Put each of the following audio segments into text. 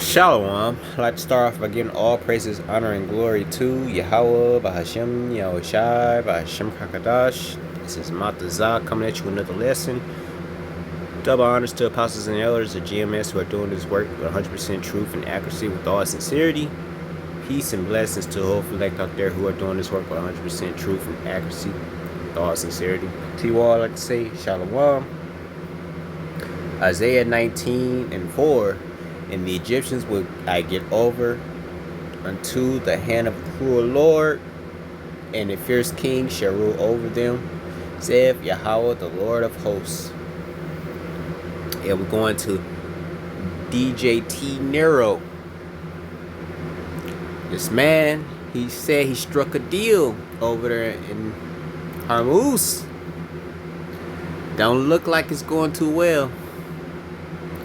Shalom. I'd like to start off by giving all praises, honor, and glory to Yahweh, Bahashem, Yahushai, Bahashem Kakadash. This is Matazah coming at you with another lesson. Double honors to apostles and elders of GMS who are doing this work with 100% truth and accuracy with all sincerity. Peace and blessings to the whole elect out there who are doing this work with 100% truth and accuracy with all sincerity. To you all, I'd like to say Shalom. Isaiah 19:4. And the Egyptians would I get over unto the hand of a cruel Lord, and a fierce king shall rule over them, saith Yahweh, the Lord of hosts. Yeah, we're going to DJT Nero. This man, he said he struck a deal over there in Hormuz. Don't look like it's going too well.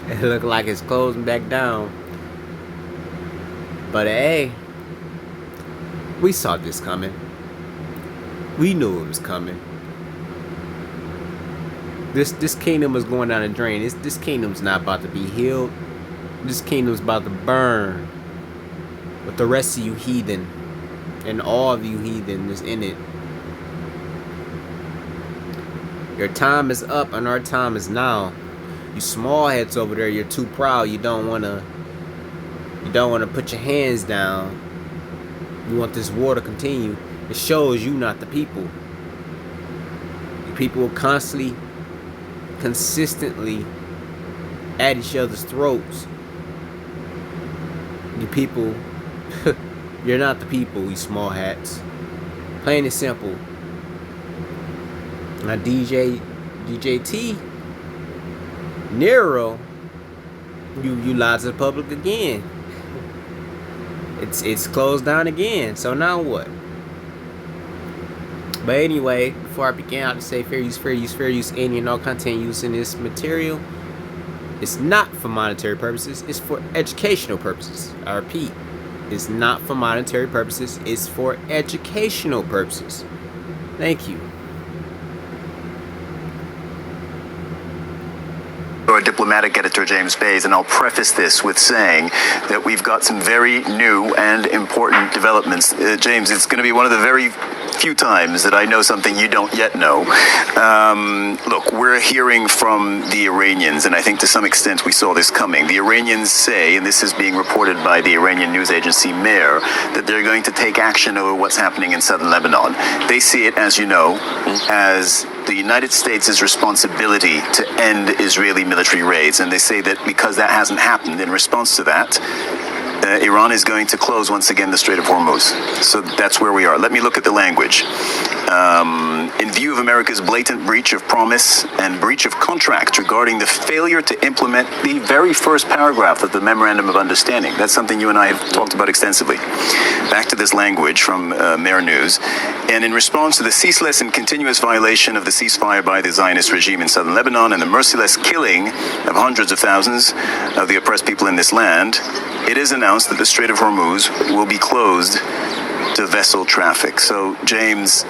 It looked like it's closing back down. But hey, we saw this coming. We knew it was coming. This kingdom was going down the drain. This kingdom's not about to be healed. This kingdom's about to burn. With the rest of you heathen. And all of you heathen is in it. Your time is up and our time is now. You small heads over there, you're too proud. You don't wanna put your hands down. You want this war to continue. It shows you not the people. The people will consistently at each other's throats. You people, you're not the people, you small hats. Plain and simple. Now DJT Nero, you lied to the public again. It's closed down again. So now what? But anyway, before I begin, I'll just say fair use, any and all content used in this material. It's not for monetary purposes. It's for educational purposes. I repeat, it's not for monetary purposes. It's for educational purposes. Thank you. Our diplomatic editor, James Bays, and I'll preface this with saying that we've got some very new and important developments. James, it's going to be one of the very few times that I know something you don't yet know. Look, we're hearing from the Iranians, and I think to some extent we saw this coming. The Iranians say, and this is being reported by the Iranian news agency Mer, that they're going to take action over what's happening in southern Lebanon. They see it, as you know, as the United States' responsibility to end Israeli military raids. And they say that because that hasn't happened, in response to that, Iran is going to close once again the Strait of Hormuz. So that's where we are. Let me look at the language. In view of America's blatant breach of promise and breach of contract regarding the failure to implement the very first paragraph of the Memorandum of Understanding. That's something you and I have talked about extensively. Back to this language from Mer News. And in response to the ceaseless and continuous violation of the ceasefire by the Zionist regime in southern Lebanon and the merciless killing of hundreds of thousands of the oppressed people in this land, it is announced that the Strait of Hormuz will be closed to vessel traffic. So, James,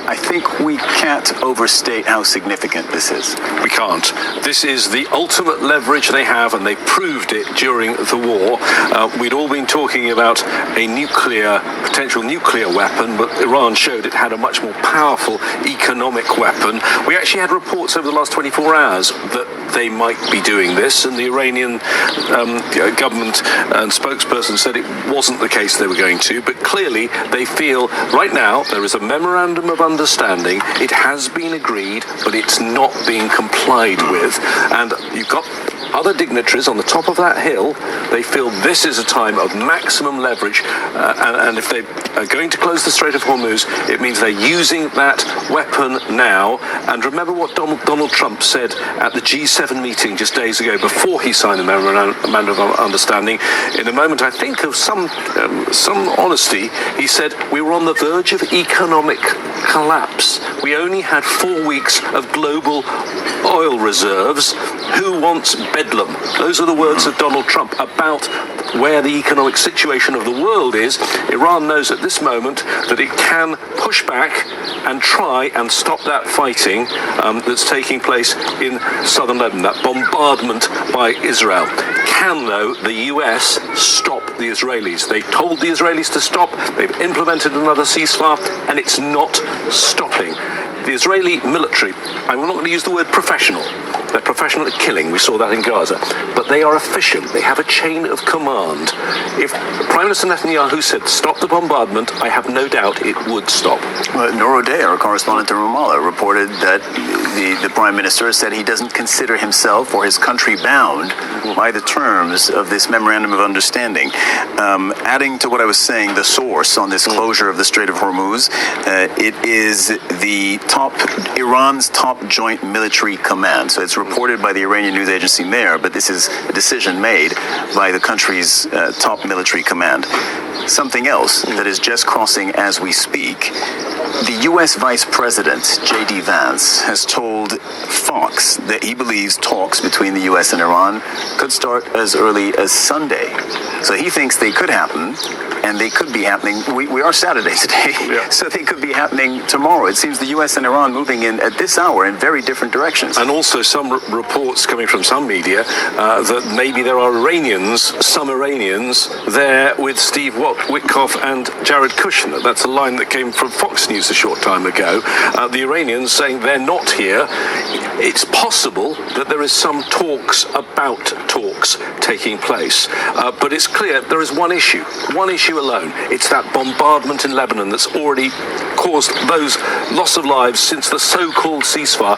I think we can't overstate how significant this is. We can't. This is the ultimate leverage they have, and they proved it during the war. We'd all been talking about a potential nuclear weapon, but Iran showed it had a much more powerful economic weapon. We actually had reports over the last 24 hours that they might be doing this, and the Iranian government and spokesperson said it wasn't the case they were going to, but clearly they feel right now there is a memorandum of understanding. It has been agreed, but it's not being complied with. And you've got other dignitaries on the top of that hill. They feel this is a time of maximum leverage, and if they are going to close the Strait of Hormuz, it means they're using that weapon now. And remember what Donald Trump said at the G7 meeting just days ago before he signed the Memorandum of Understanding. In a moment, I think, of some honesty, he said we were on the verge of economic collapse. We only had 4 weeks of global oil reserves. Who wants bedlam? Those are the words of Donald Trump about where the economic situation of the world is. Iran knows at this moment that it can push back and try and stop that fighting that's taking place in southern Lebanon, that bombardment by Israel. can, though, the US stop the Israelis. They told the Israelis to stop. They've implemented another ceasefire, and it's not stopping. The Israeli military, I'm not going to use the word professional. They're professional at killing. We saw that in Gaza. But they are efficient. They have a chain of command. If Prime Minister Netanyahu said, stop the bombardment, I have no doubt it would stop. Noro Day, our correspondent in Ramallah, reported that the Prime Minister said he doesn't consider himself or his country bound by the terms of this Memorandum of Understanding. Adding to what I was saying, the source on this closure of the Strait of Hormuz, it is Iran's top joint military command. So it's reported by the Iranian news agency MER, but this is a decision made by the country's top military command. Something else that is just crossing as we speak. The U.S. Vice President, J.D. Vance, has told Fox that he believes talks between the U.S. and Iran could start as early as Sunday. So he thinks they could happen, and they could be happening. We are Saturday today, so they could be happening tomorrow. It seems the U.S. and Iran moving in at this hour in very different directions. And also some reports coming from some media that maybe there are some Iranians there with Steve Witkoff and Jared Kushner. That's a line that came from Fox News a short time ago. The Iranians saying they're not here. It's possible that there is some talks about talks taking place. But it's clear there is one issue alone. It's that bombardment in Lebanon that's already caused those loss of lives since the so-called ceasefire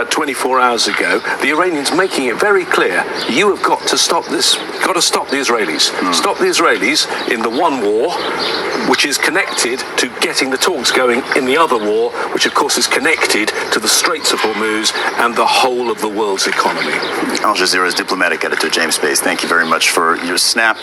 24 hours ago. The Iranians making it very clear, you have got to stop this. You've got to stop the Israelis. Stop the Israelis in the one war, which is connected to getting the talks going in the other war, which of course is connected to the Straits of Hormuz and the whole of the world's economy. Al Jazeera's diplomatic editor, James Bays, thank you very much for your snap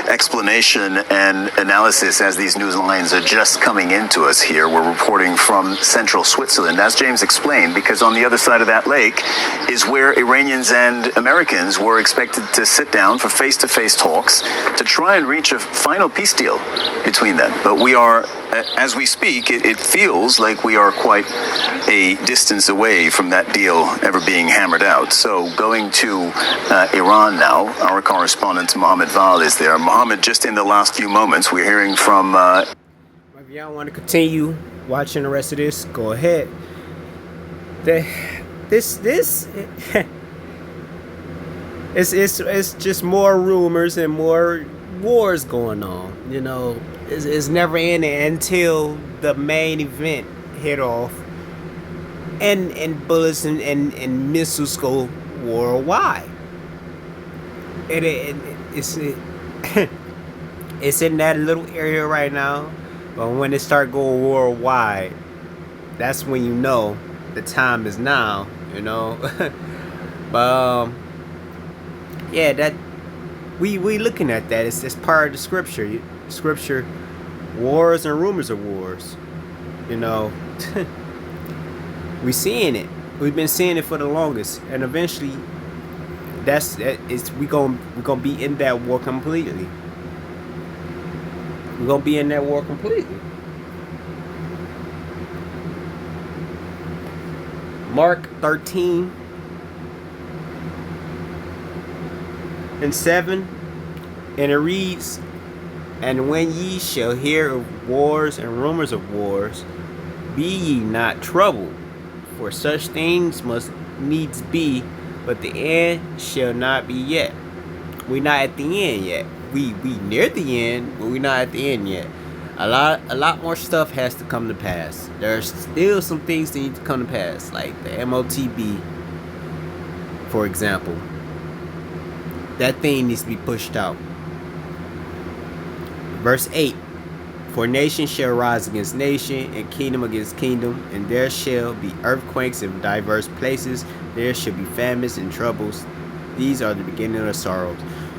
explanation and analysis as these news lines are just coming into us here. We're reporting from central Switzerland, as James explained, because on the other side of that lake is where Iranians and Americans were expected to sit down for face-to-face talks to try and reach a final peace deal between them. But we are, as we speak, it feels like we are quite a distance away from that deal ever being hammered out. So going to Iran now, our correspondent Mohammed Val is there. Mohammed, just in the last few moments, we're hearing from... If y'all want to continue watching the rest of this, go ahead. It's just more rumors and more wars going on. You know, it's never ending until the main event hit off, and bullets and missiles go worldwide. It's in that little area right now, but when it start going worldwide, that's when you know the time is now. You know, but yeah, that we looking at that. It's part of the scripture. Scripture, wars and rumors of wars. You know, we seeing it. We've been seeing it for the longest, and eventually, we gonna be in that war completely. We're gonna be in that war completely. Mark 13:7, and it reads, "And when ye shall hear of wars and rumors of wars, be ye not troubled, for such things must needs be, but the end shall not be yet." We're not at the end yet. We near the end, but we're not at the end yet. A lot more stuff has to come to pass. There's still some things that need to come to pass, like the MOTB, for example. That thing needs to be pushed out. Verse 8, "For nation shall rise against nation, and kingdom against kingdom, and there shall be earthquakes in diverse places. There shall be famines and troubles. These are the beginning of sorrows."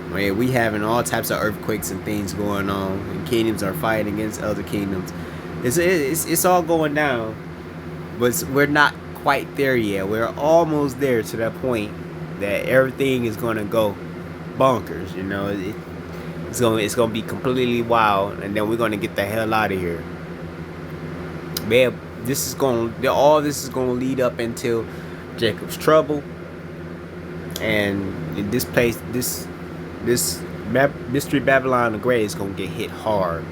I mean, we having all types of earthquakes and things going on, and kingdoms are fighting against other kingdoms. It's all going down, but we're not quite there yet. We're almost there to that point that everything is going to go bonkers. You know, it's gonna be completely wild, and then we're gonna get the hell out of here. Man, all this is gonna lead up until Jacob's trouble, and in this this mystery Babylon the Great is gonna get hit hard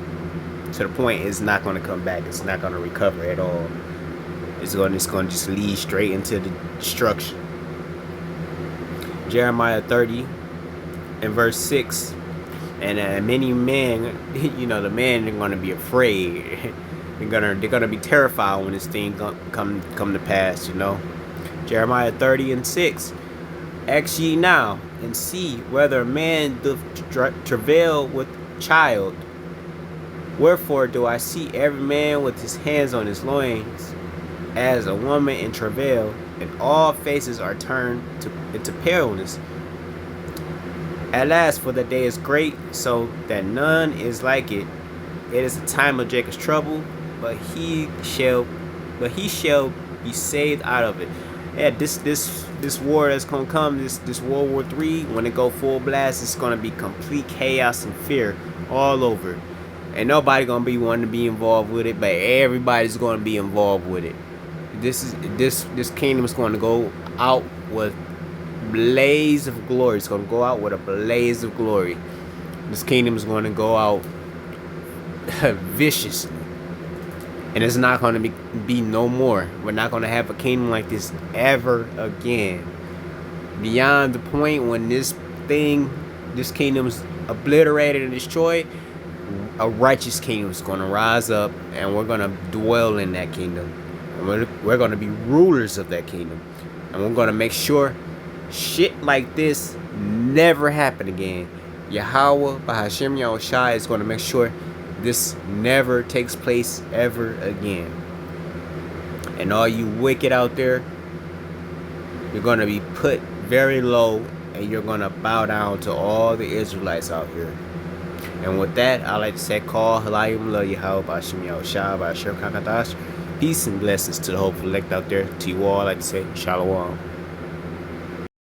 to the point it's not gonna come back. It's not gonna recover at all. It's gonna just lead straight into the destruction. Jeremiah 30 and verse 6. And many men, the men are gonna be afraid. they're gonna be terrified when this thing come to pass. Jeremiah 30 and 6. Ask ye now and see whether a man doth travail with child. Wherefore do I see every man with his hands on his loins, as a woman in travail, and all faces are turned into paleness. At last, for the day is great, so that none is like it. It is a time of Jacob's trouble, but he shall be saved out of it. Yeah, this war that's gonna come, this World War III, when it go full blast, it's gonna be complete chaos and fear all over. And nobody gonna be wanting to be involved with it, but everybody's gonna be involved with it. This kingdom is gonna go out with blaze of glory. It's gonna go out with a blaze of glory. This kingdom is gonna go out viciously. And it's not going to be no more. We're not going to have a kingdom like this ever again. Beyond the point when this kingdom's obliterated and destroyed, a righteous kingdom is going to rise up, and we're going to dwell in that kingdom. And we're going to be rulers of that kingdom. And we're going to make sure shit like this never happen again. Yahweh, Bahashem Yahushai, is going to make sure this never takes place ever again. And all you wicked out there, you're going to be put very low, and you're going to bow down to all the Israelites out here. And with that, I like to say, call Halayim La Yahweh Bashim Yahushua Bashir Kakadash. Peace and blessings to the hopeful elect out there. To you all, I like to say, Shalom.